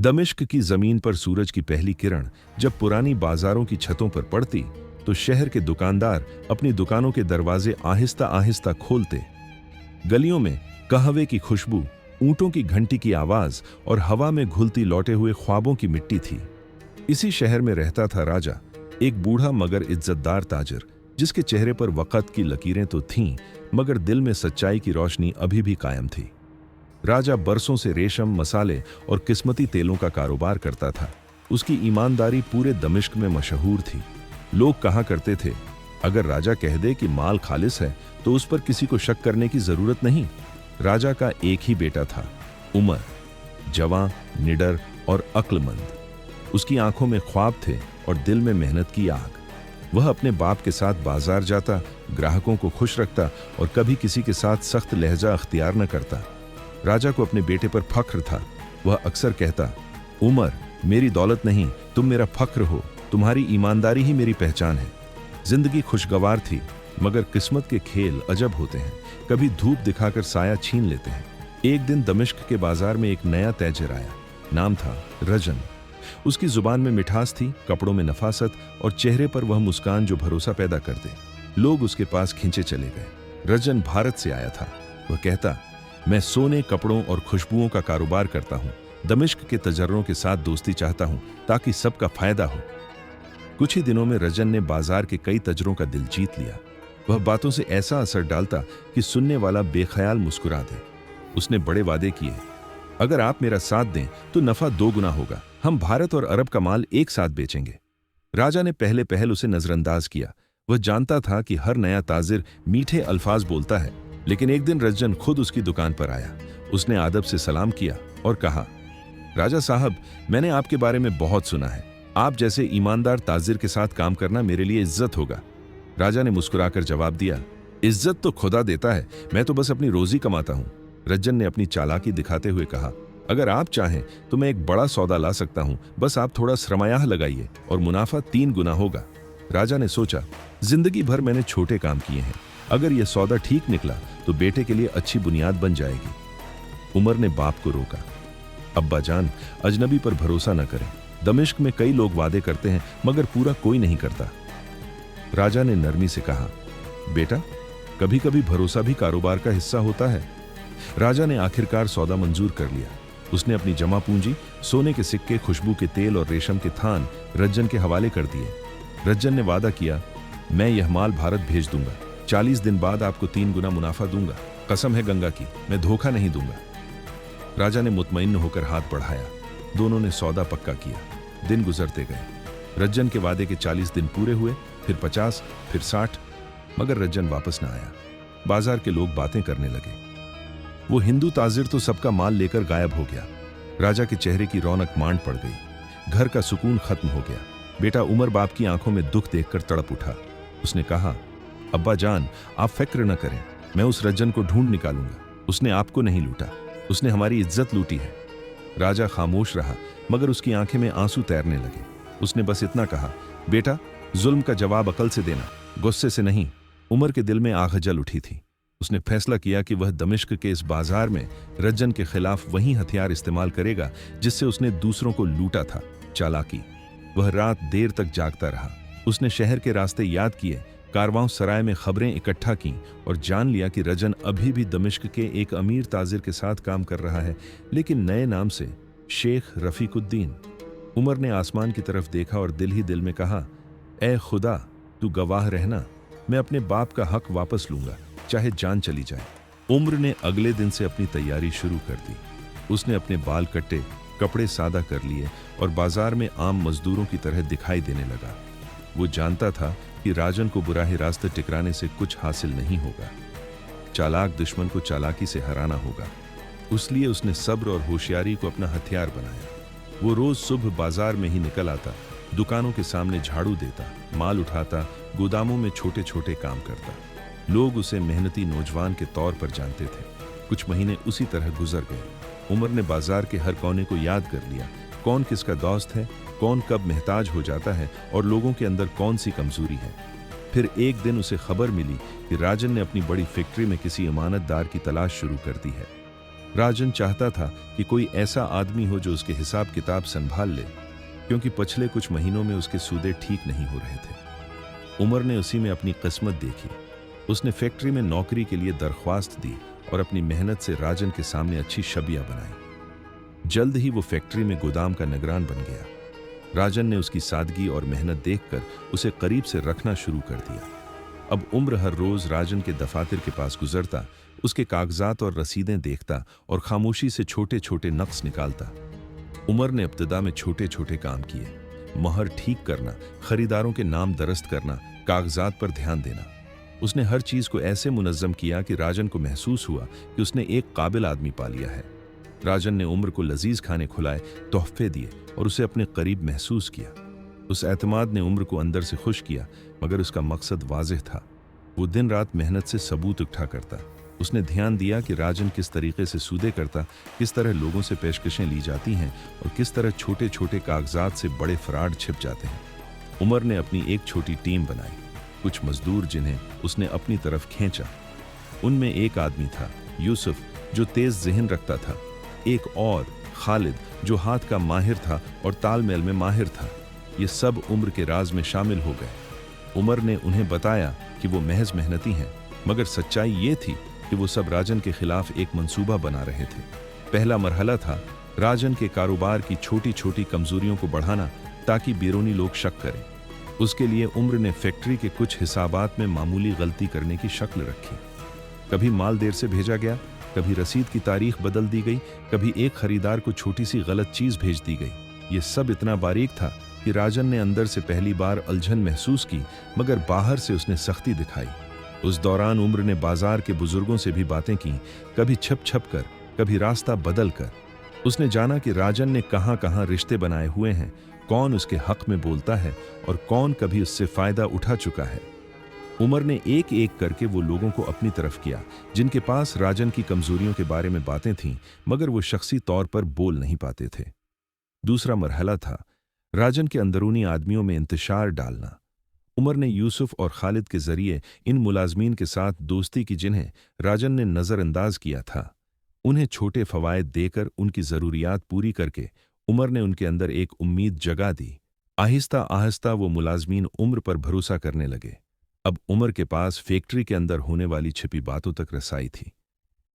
दमिश्क की जमीन पर सूरज की पहली किरण जब पुरानी बाजारों की छतों पर पड़ती तो शहर के दुकानदार अपनी दुकानों के दरवाजे आहिस्ता आहिस्ता खोलते। गलियों में कहवे की खुशबू, ऊंटों की घंटी की आवाज और हवा में घुलती लौटे हुए ख्वाबों की मिट्टी थी। इसी शहर में रहता था राजा, एक बूढ़ा मगर इज्जतदार ताजिर, जिसके चेहरे पर वक़्त की लकीरें तो थीं मगर दिल में सच्चाई की रोशनी अभी भी कायम थी। राजा बरसों से रेशम, मसाले और किस्मती तेलों का कारोबार करता था। उसकी ईमानदारी पूरे दमिश्क में मशहूर थी। लोग कहा करते थे, अगर राजा कह दे कि माल खालिस है तो उस पर किसी को शक करने की जरूरत नहीं। राजा का एक ही बेटा था, उमर, जवां, निडर और अक्लमंद। उसकी आंखों में ख्वाब थे और दिल में मेहनत की आग। वह अपने बाप के साथ बाजार जाता, ग्राहकों को खुश रखता और कभी किसी के साथ सख्त लहजा अख्तियार न करता। राजा को अपने बेटे पर फख्र था। वह अक्सर कहता, उमर, मेरी दौलत नहीं, तुम मेरा फख्र हो, तुम्हारी ईमानदारी ही मेरी पहचान है। जिंदगी खुशगवार थी मगर किस्मत के खेल अजब होते हैं, कभी धूप दिखाकर साया छीन लेते हैं। एक दिन दमिश्क के बाजार में एक नया तैजिर आया। नाम था रजन। उसकी जुबान में मिठास थी, कपड़ों में नफासत और चेहरे पर वह मुस्कान जो भरोसा पैदा कर दे। लोग उसके पास खींचे चले गए। रजन भारत से आया था। वह कहता, मैं सोने, कपड़ों और खुशबुओं का कारोबार करता हूँ। दमिश्क के तजर्रों के साथ दोस्ती चाहता हूँ ताकि सबका फायदा हो। कुछ ही दिनों में रजन ने बाजार के कई तजरों का दिल जीत लिया। वह बातों से ऐसा असर डालता कि सुनने वाला बेख्याल मुस्कुरा दे। उसने बड़े वादे किए, अगर आप मेरा साथ दें तो नफा 2 गुना होगा। हम भारत और अरब का माल एक साथ बेचेंगे। राजा ने पहले पहल उसे नजरअंदाज किया। वह जानता था कि हर नया ताजिर मीठे अल्फाज बोलता है, लेकिन एक दिन रजन खुद उसकी दुकान पर आया। उसने आदब से सलाम किया और कहा, राजा साहब, मैंने आपके बारे में बहुत सुना है। आप जैसे ईमानदार ताजिर के साथ काम करना मेरे लिए इज्जत होगा। राजा ने मुस्कुराकर जवाब दिया, इज्जत तो खुदा देता है, मैं तो बस अपनी रोजी कमाता हूँ। रजन ने अपनी चालाकी दिखाते हुए कहा, अगर आप चाहें तो मैं एक बड़ा सौदा ला सकता हूँ, बस आप थोड़ा सरमाया लगाइए और मुनाफा 3 गुना होगा। राजा ने सोचा, जिंदगी भर मैंने छोटे काम किए हैं, अगर यह सौदा ठीक निकला तो बेटे के लिए अच्छी बुनियाद बन जाएगी। उमर ने बाप को रोका, अब्बा जान, अजनबी पर भरोसा न करें। दमिश्क में कई लोग वादे करते हैं मगर पूरा कोई नहीं करता। राजा ने नरमी से कहा, बेटा, कभी कभी भरोसा भी कारोबार का हिस्सा होता है। राजा ने आखिरकार सौदा मंजूर कर लिया। उसने अपनी जमा पूंजी, सोने के सिक्के, खुशबू के तेल और रेशम के थान रज्जन के हवाले कर दिए। रज्जन ने वादा किया, मैं यह माल भारत भेज दूंगा, 40 दिन बाद आपको 3 गुना मुनाफा दूंगा। कसम है गंगा की, मैं धोखा नहीं दूंगा। राजा ने मुतमईन होकर हाथ बढ़ाया। दोनों ने सौदा पक्का किया। दिन गुजरते गए। रज्जन के वादे के 40 दिन पूरे हुए, फिर 50, फिर 60, मगर रज्जन वापस न आया। बाजार के लोग बातें करने लगे, वो हिंदू ताजिर तो सबका माल लेकर गायब हो गया। राजा के चेहरे की रौनक मांड पड़ गई। घर का सुकून खत्म हो गया। बेटा उमर बाप की आंखों में दुख देखकर तड़प उठा। उसने कहा, अब्बा जान, आप फिक्र न करें, मैं उस रज्जन को ढूंढ निकालूंगा। उसने आपको नहीं लूटा, उसने हमारी इज्जत लूटी है। राजा खामोश रहा मगर उसकी आंखें में आंसू तैरने लगे। उसने बस इतना कहा, बेटा, जुल्म का जवाब अकल से देना, गुस्से से नहीं। उमर के दिल में आग जल उठी थी। उसने फैसला किया कि वह दमिश्क के इस बाजार में रज्जन के खिलाफ वही हथियार इस्तेमाल करेगा जिससे उसने दूसरों को लूटा था, चालाकी। वह रात देर तक जागता रहा। उसने शहर के रास्ते याद किए, कारवां सराय में खबरें इकट्ठा की और जान लिया कि रजन अभी भी दमिश्क के एक अमीर ताजिर के साथ काम कर रहा है, लेकिन नए नाम से, शेख रफीकुद्दीन। उमर ने आसमान की तरफ देखा और दिल ही दिल में कहा, ए खुदा, तू गवाह रहना, मैं अपने बाप का हक वापस लूंगा, चाहे जान चली जाए। उम्र ने अगले दिन से अपनी तैयारी शुरू कर दी। उसने अपने बाल कट्टे, कपड़े सादा कर लिए और बाजार में आम मजदूरों की तरह दिखाई देने लगा। वो जानता था कि राजन को बुराहे रास्ते टिकराने से कुछ हासिल नहीं होगा। चालाक दुश्मन को चालाकी से हराना होगा। इसलिए उसने सब्र और होशियारी को अपना हथियार बनाया। वो रोज सुबह बाजार में ही निकल आता, दुकानों के सामने झाड़ू देता, माल उठाता, गोदामों में छोटे छोटे काम करता। लोग उसे मेहनती नौजवान के तौर पर जानते थे। कुछ महीने उसी तरह गुजर गए। उमर ने बाजार के हर कोने को याद कर लिया, कौन किसका दोस्त है, कौन कब महताज हो जाता है और लोगों के अंदर कौन सी कमजोरी है। फिर एक दिन उसे खबर मिली कि राजन ने अपनी बड़ी फैक्ट्री में किसी इमानतदार की तलाश शुरू कर दी है। राजन चाहता था कि कोई ऐसा आदमी हो जो उसके हिसाब किताब संभाल ले, क्योंकि पिछले कुछ महीनों में उसके सूदे ठीक नहीं हो रहे थे। उमर ने उसी में अपनी किस्मत देखी। उसने फैक्ट्री में नौकरी के लिए दरख्वास्त दी और अपनी मेहनत से राजन के सामने अच्छी छवियां बनाई। जल्द ही वो फैक्ट्री में गोदाम का निगरान बन गया। राजन ने उसकी सादगी और मेहनत देखकर उसे करीब से रखना शुरू कर दिया। अब उम्र हर रोज राजन के दफातर के पास गुजरता, उसके कागजात और रसीदें देखता और खामोशी से छोटे छोटे नक्श निकालता। उमर ने इब्तिदा में छोटे छोटे काम किए, मोहर ठीक करना, खरीदारों के नाम दरस्त करना, कागजात पर ध्यान देना। उसने हर चीज को ऐसे मुनज्जम किया कि राजन को महसूस हुआ कि उसने एक काबिल आदमी पा लिया है। राजन ने उम्र को लजीज खाने खुलाए, तोहफे दिए और उसे अपने करीब महसूस किया। उस एतमाद ने उम्र को अंदर से खुश किया, मगर उसका मकसद वाज़ेह था। वो दिन रात मेहनत से सबूत इकट्ठा करता। उसने ध्यान दिया कि राजन किस तरीके से सूदे करता, किस तरह लोगों से पेशकशें ली जाती हैं और किस तरह छोटे छोटे कागजात से बड़े फ्रॉड छिप जाते हैं। उमर ने अपनी एक छोटी टीम बनाई, कुछ मजदूर जिन्हें उसने अपनी तरफ खींचा। उनमें एक आदमी था, यूसुफ, जो तेज जहन रखता था। एक और, खालिद, जो हाथ का माहिर था और तालमेल में माहिर था। ये सब उम्र के राज में शामिल हो गए। उमर ने उन्हें बताया कि वो महज मेहनती हैं, मगर सच्चाई ये थी कि वो सब राजन के खिलाफ एक मंसूबा बना रहे थे। पहला मरहला था राजन के कारोबार की छोटी छोटी कमजोरियों को बढ़ाना, ताकि बैरूनी लोग शक करें। उसके लिए उम्र ने फैक्ट्री के कुछ हिसाबात में मामूली गलती करने की शक्ल रखी। कभी माल देर से भेजा गया, कभी रसीद की तारीख बदल दी गई, कभी एक खरीदार को छोटी सी गलत चीज भेज दी गई। ये सब इतना बारीक था कि राजन ने अंदर से पहली बार उलझन महसूस की, मगर बाहर से उसने सख्ती दिखाई। उस दौरान उम्र ने बाजार के बुजुर्गों से भी बातें की, कभी छप छप कर, कभी रास्ता बदल कर। उसने जाना कि राजन ने कहां कहां रिश्ते बनाए हुए हैं, कौन उसके हक में बोलता है और कौन कभी उससे फायदा उठा चुका है। उमर ने एक एक करके वो लोगों को अपनी तरफ किया जिनके पास राजन की कमजोरियों के बारे में बातें थीं, मगर वो शख्सी तौर पर बोल नहीं पाते थे। दूसरा मरहला था राजन के अंदरूनी आदमियों में इंतशार डालना। उमर ने यूसुफ और खालिद के जरिए इन मुलाजमीन के साथ दोस्ती की जिन्हें राजन ने नजरअंदाज किया था। उन्हें छोटे फवायद देकर उनकी जरूरियात पूरी करके उमर ने उनके अंदर एक उम्मीद जगा दी। आहिस्ता आहिस्ता वो मुलाजमीन उम्र पर भरोसा करने लगे। अब उमर के पास फैक्ट्री के अंदर होने वाली छिपी बातों तक रसाई थी।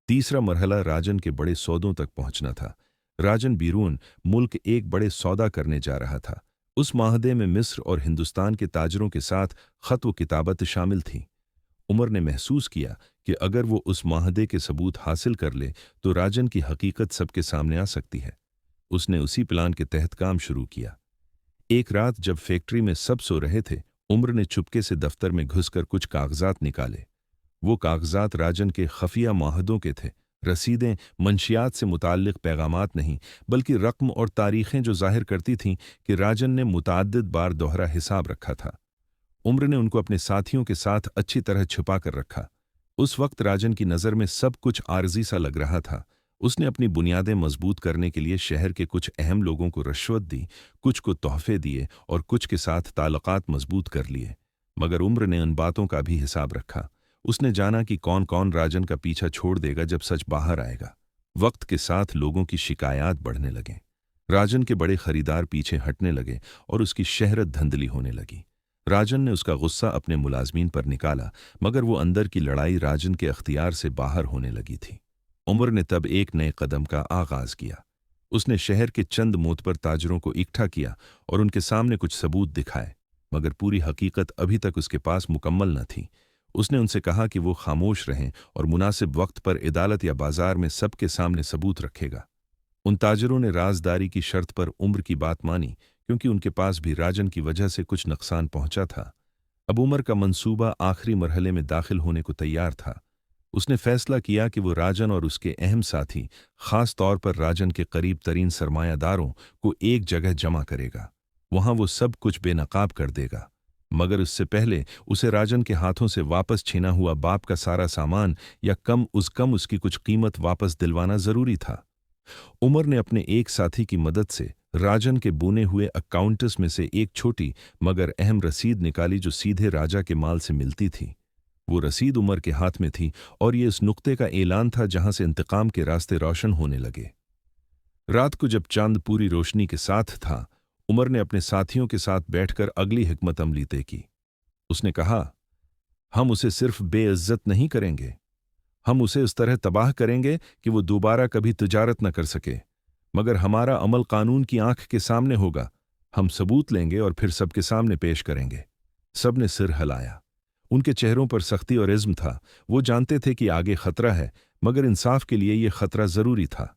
तीसरा मरहला राजन के बड़े सौदों तक पहुंचना था। राजन बैरून मुल्क एक बड़े सौदा करने जा रहा था। उस माहदे में मिस्र और हिंदुस्तान के ताजरों के साथ खत व किताबत शामिल थीं। उमर ने महसूस किया कि अगर वो उस माहदे के सबूत हासिल कर ले तो राजन की हकीकत सबके सामने आ सकती है। उसने उसी प्लान के तहत काम शुरू किया। एक रात जब फैक्ट्री में सब सो रहे थे, उमर ने चुपके से दफ्तर में घुसकर कुछ कागजात निकाले। वो कागजात राजन के खफिया माहदों के थे। रसीदें, मंशियात से मुताल्लिक पैगामात नहीं, बल्कि रकम और तारीखें जो जाहिर करती थीं कि राजन ने मुतअद्दिद बार दोहरा हिसाब रखा था। उम्र ने उनको अपने साथियों के साथ अच्छी तरह छुपा कर रखा। उस वक्त राजन की नज़र में सब कुछ आर्जी सा लग रहा था। उसने अपनी बुनियादें मजबूत करने के लिए शहर के कुछ अहम लोगों को रिश्वत दी, कुछ को तोहफे दिए और कुछ के साथ ताल्लुकात मजबूत कर लिए। मगर उम्र ने उन बातों का भी हिसाब रखा। उसने जाना कि कौन कौन राजन का पीछा छोड़ देगा जब सच बाहर आएगा। वक्त के साथ लोगों की शिकायत बढ़ने लगे। राजन के बड़े खरीदार पीछे हटने लगे और उसकी शहरत धंधली होने लगी। राजन ने उसका गुस्सा अपने मुलाजमीन पर निकाला, मगर वो अंदर की लड़ाई राजन के अख्तियार से बाहर होने लगी थी। उमर ने तब एक नए कदम का आगाज किया। उसने शहर के चंद मोतबर ताजरों को इकट्ठा किया और उनके सामने कुछ सबूत दिखाए, मगर पूरी हकीकत अभी तक उसके पास मुकम्मल न थी। उसने उनसे कहा कि वो खामोश रहें और मुनासिब वक्त पर अदालत या बाजार में सबके सामने सबूत रखेगा। उन ताजरों ने राजदारी की शर्त पर उम्र की बात मानी, क्योंकि उनके पास भी राजन की वजह से कुछ नुकसान पहुंचा था। अब उमर का मंसूबा आखिरी मरहले में दाखिल होने को तैयार था। उसने फैसला किया कि वो राजन और उसके अहम साथी, खास तौर पर राजन के करीब तरीन सरमायादारों को एक जगह जमा करेगा। वहां वो सब कुछ बेनकाब कर देगा, मगर उससे पहले उसे राजन के हाथों से वापस छीना हुआ बाप का सारा सामान या कम उसकी कुछ कीमत वापस दिलवाना जरूरी था। उमर ने अपने एक साथी की मदद से राजन के बुने हुए अकाउंट्स में से एक छोटी मगर अहम रसीद निकाली जो सीधे राजा के माल से मिलती थी। वो रसीद उमर के हाथ में थी और ये इस नुक्ते का ऐलान था जहां से इंतकाम के रास्ते रोशन होने लगे। रात को जब चांद पूरी रोशनी के साथ था, उमर ने अपने साथियों के साथ बैठकर अगली हिकमत अमली तय की। उसने कहा, हम उसे सिर्फ बेइज्जत नहीं करेंगे, हम उसे उस तरह तबाह करेंगे कि वो दोबारा कभी तिजारत न कर सके, मगर हमारा अमल कानून की आंख के सामने होगा। हम सबूत लेंगे और फिर सबके सामने पेश करेंगे। सब ने सिर हिलाया। उनके चेहरों पर सख्ती और इज़्म था। वो जानते थे कि आगे खतरा है, मगर इंसाफ के लिए यह खतरा जरूरी था।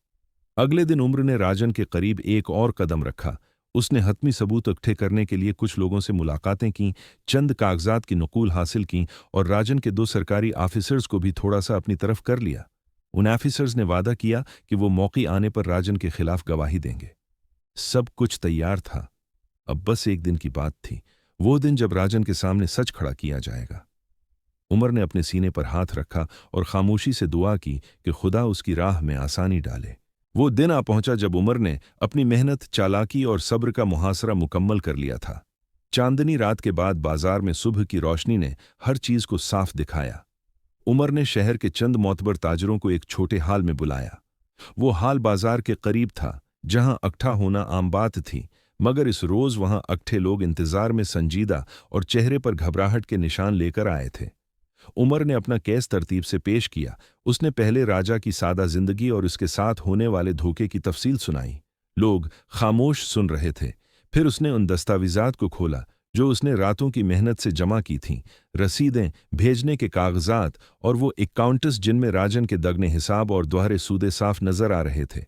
अगले दिन उम्र ने राजन के करीब एक और कदम रखा। उसने हतमी सबूत इकट्ठे करने के लिए कुछ लोगों से मुलाकातें कीं, चंद कागजात की नकूल हासिल कीं और राजन के 2 सरकारी ऑफिसर्स को भी थोड़ा सा अपनी तरफ कर लिया। उन ऑफिसर्स ने वादा किया कि वो मौके आने पर राजन के खिलाफ गवाही देंगे। सब कुछ तैयार था। अब बस एक दिन की बात थी, वो दिन जब राजन के सामने सच खड़ा किया जाएगा। उमर ने अपने सीने पर हाथ रखा और खामोशी से दुआ की कि खुदा उसकी राह में आसानी डाले। वो दिन आ पहुंचा जब उमर ने अपनी मेहनत, चालाकी और सब्र का मुहासरा मुकम्मल कर लिया था। चांदनी रात के बाद बाजार में सुबह की रोशनी ने हर चीज को साफ दिखाया। उमर ने शहर के चंद मोतबर ताजरों को एक छोटे हाल में बुलाया। वो हाल बाजार के करीब था, जहां इकट्ठा होना आम बात थी, मगर इस रोज वहां इकट्ठे लोग इंतजार में संजीदा और चेहरे पर घबराहट के निशान लेकर आए थे। उमर ने अपना केस तरतीब से पेश किया। उसने पहले राजा की सादा जिंदगी और उसके साथ होने वाले धोखे की तफसील सुनाई। लोग खामोश सुन रहे थे। फिर उसने उन दस्तावेजात को खोला जो उसने रातों की मेहनत से जमा की थीं, रसीदें, भेजने के कागजात और वो अकाउंट्स जिनमें राजन के दगने हिसाब और दोहरे सूदे साफ नजर आ रहे थे।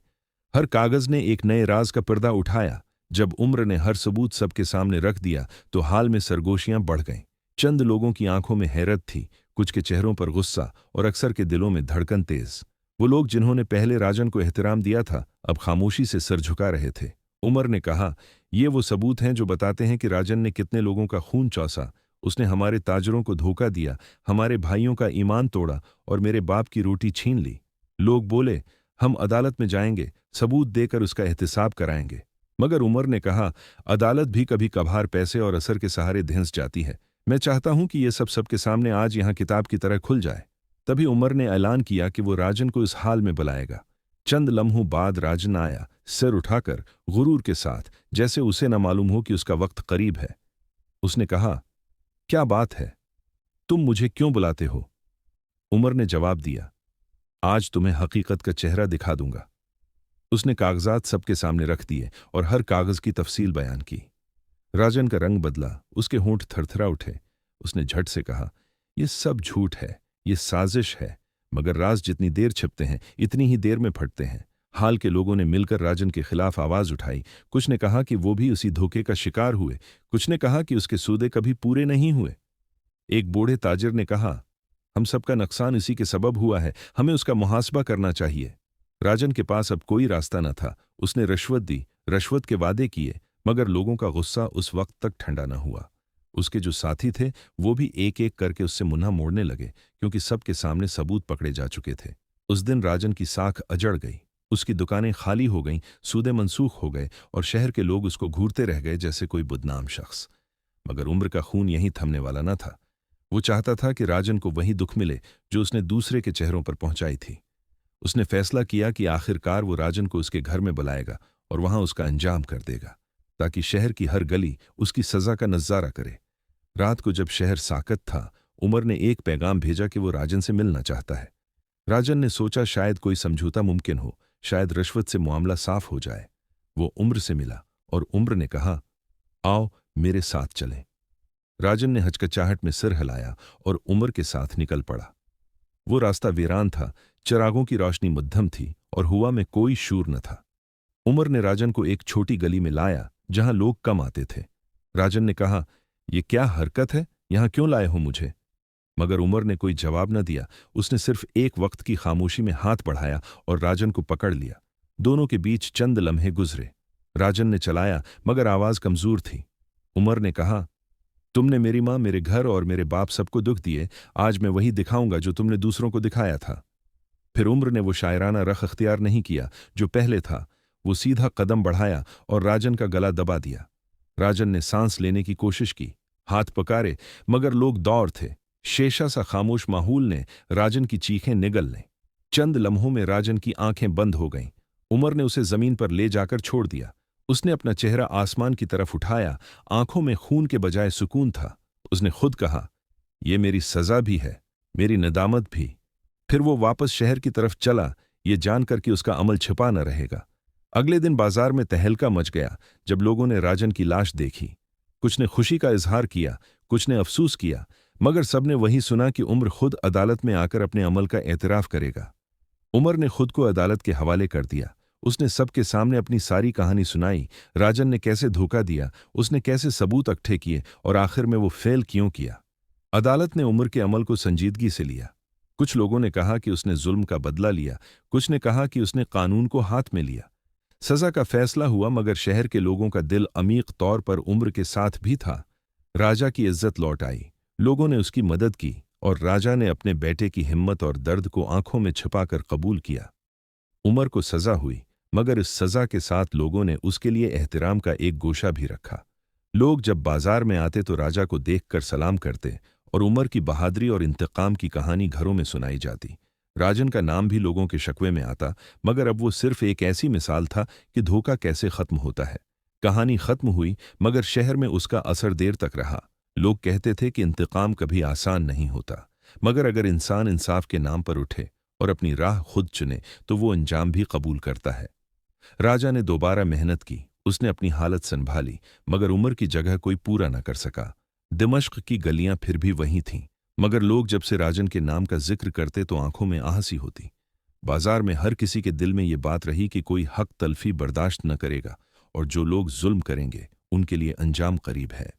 हर कागज ने एक नए राज का पर्दा उठाया। जब उम्र ने हर सबूत सबके सामने रख दिया तो हाल में सरगोशियां बढ़ गईं। चंद लोगों की आंखों में हैरत थी, कुछ के चेहरों पर गुस्सा और अक्सर के दिलों में धड़कन तेज। वो लोग जिन्होंने पहले राजन को एहतराम दिया था, अब खामोशी से सर झुका रहे थे। उमर ने कहा, ये वो सबूत हैं जो बताते हैं कि राजन ने कितने लोगों का खून चौंसा। उसने हमारे ताजरों को धोखा दिया, हमारे भाइयों का ईमान तोड़ा और मेरे बाप की रोटी छीन ली। लोग बोले, हम अदालत में जाएंगे, सबूत देकर उसका एहतिसाब कराएंगे। मगर उमर ने कहा, अदालत भी कभी कभार पैसे और असर के सहारे धंस जाती है। मैं चाहता हूं कि ये सब सबके सामने आज यहां किताब की तरह खुल जाए। तभी उमर ने ऐलान किया कि वो राजन को इस हाल में बुलाएगा। चंद लम्हों बाद राजन आया, सिर उठाकर, गुरूर के साथ, जैसे उसे न मालूम हो कि उसका वक्त करीब है। उसने कहा, क्या बात है, तुम मुझे क्यों बुलाते हो? उमर ने जवाब दिया, आज तुम्हें हकीकत का चेहरा दिखा दूंगा। उसने कागजात सबके सामने रख दिए और हर कागज की तफसील बयान की। राजन का रंग बदला, उसके होंठ थरथरा उठे। उसने झट से कहा, यह सब झूठ है, ये साजिश है, मगर राज जितनी देर छिपते हैं इतनी ही देर में फटते हैं। हाल के लोगों ने मिलकर राजन के खिलाफ आवाज उठाई। कुछ ने कहा कि वो भी उसी धोखे का शिकार हुए, कुछ ने कहा कि उसके सूदे कभी पूरे नहीं हुए। एक बूढ़े ताजिर ने कहा, हम सबका नुकसान इसी के सबब हुआ है, हमें उसका मुहासबा करना चाहिए। राजन के पास अब कोई रास्ता न था। उसने रिश्वत दी, रिश्वत के वादे किए, मगर लोगों का गुस्सा उस वक्त तक ठंडा न हुआ। उसके जो साथी थे वो भी एक एक करके उससे मुन्ना मोड़ने लगे, क्योंकि सबके सामने सबूत पकड़े जा चुके थे। उस दिन राजन की साख अजड़ गई, उसकी दुकानें खाली हो गईं, सूदे मनसूख हो गए और शहर के लोग उसको घूरते रह गए जैसे कोई बदनाम शख्स। मगर उम्र का खून यहीं थमने वाला न था। वो चाहता था कि राजन को वही दुख मिले जो उसने दूसरे के चेहरों पर पहुंचाई थी। उसने फैसला किया कि आखिरकार वो राजन को उसके घर में बुलाएगा और वहां उसका अंजाम कर देगा, ताकि शहर की हर गली उसकी सजा का नजारा करे। रात को जब शहर साकत था, उमर ने एक पैगाम भेजा कि वो राजन से मिलना चाहता है। राजन ने सोचा शायद कोई समझौता मुमकिन हो, शायद रिश्वत से मामला साफ हो जाए। वो उम्र से मिला और उम्र ने कहा, आओ मेरे साथ चलें। राजन ने हचकचाहट में सिर हिलाया और उमर के साथ निकल पड़ा। वो रास्ता वीरान था, चिरागों की रोशनी मध्यम थी और हुआ में कोई शूर न था। उमर ने राजन को एक छोटी गली में लाया जहां लोग कम आते थे। राजन ने कहा, ये क्या हरकत है, यहां क्यों लाए हो मुझे? मगर उमर ने कोई जवाब न दिया। उसने सिर्फ एक वक्त की खामोशी में हाथ बढ़ाया और राजन को पकड़ लिया। दोनों के बीच चंद लम्हे गुजरे। राजन ने चलाया, मगर आवाज कमजोर थी। उमर ने कहा, तुमने मेरी मां, मेरे घर और मेरे बाप सबको दुख दिए। आज मैं वही दिखाऊंगा जो तुमने दूसरों को दिखाया था। फिर उम्र ने वो शायराना रख अख्तियार नहीं किया जो पहले था। वो सीधा कदम बढ़ाया और राजन का गला दबा दिया। राजन ने सांस लेने की कोशिश की, हाथ पकारे, मगर लोग दौड़ थे। शेषा सा खामोश माहौल ने राजन की चीखें निगल लें। चंद लम्हों में राजन की आंखें बंद हो गईं। उमर ने उसे जमीन पर ले जाकर छोड़ दिया। उसने अपना चेहरा आसमान की तरफ उठाया, आंखों में खून के बजाय सुकून था। उसने खुद कहा, यह मेरी सजा भी है, मेरी नदामत भी। फिर वो वापस शहर की तरफ चला, ये जानकर कि उसका अमल छिपा न रहेगा। अगले दिन बाजार में तहलका मच गया जब लोगों ने राजन की लाश देखी। कुछ ने खुशी का इजहार किया, कुछ ने अफसोस किया, मगर सबने वही सुना कि उमर खुद अदालत में आकर अपने अमल का एतराफ करेगा। उमर ने खुद को अदालत के हवाले कर दिया। उसने सबके सामने अपनी सारी कहानी सुनाई। राजन ने कैसे धोखा दिया, उसने कैसे सबूत इकट्ठे किए और आखिर में वो फेल क्यों किया। अदालत ने उमर के अमल को संजीदगी से लिया। कुछ लोगों ने कहा कि उसने जुल्म का बदला लिया, कुछ ने कहा कि उसने कानून को हाथ में लिया। सजा का फैसला हुआ, मगर शहर के लोगों का दिल अमीक तौर पर उम्र के साथ भी था। राजा की इज्जत लौट आई, लोगों ने उसकी मदद की और राजा ने अपने बेटे की हिम्मत और दर्द को आंखों में छिपाकर कबूल किया। उमर को सजा हुई, मगर इस सजा के साथ लोगों ने उसके लिए एहतराम का एक गोशा भी रखा। लोग जब बाजार में आते तो राजा को देखकर सलाम करते और उमर की बहादुरी और इंतकाम की कहानी घरों में सुनाई जाती। राजन का नाम भी लोगों के शक्वे में आता, मगर अब वो सिर्फ एक ऐसी मिसाल था कि धोखा कैसे खत्म होता है। कहानी खत्म हुई, मगर शहर में उसका असर देर तक रहा। लोग कहते थे कि इंतकाम कभी आसान नहीं होता, मगर अगर इंसान इंसाफ के नाम पर उठे और अपनी राह खुद चुने तो वो अंजाम भी कबूल करता है। राजा ने दोबारा मेहनत की, उसने अपनी हालत संभाली, मगर उमर की जगह कोई पूरा न कर सका। दिमश्क की गलियां फिर भी वहीं थीं, मगर लोग जब से राजन के नाम का जिक्र करते तो आंखों में आहसी होती। बाजार में हर किसी के दिल में ये बात रही कि कोई हक तलफी बर्दाश्त न करेगा और जो लोग जुल्म करेंगे उनके लिए अंजाम करीब है।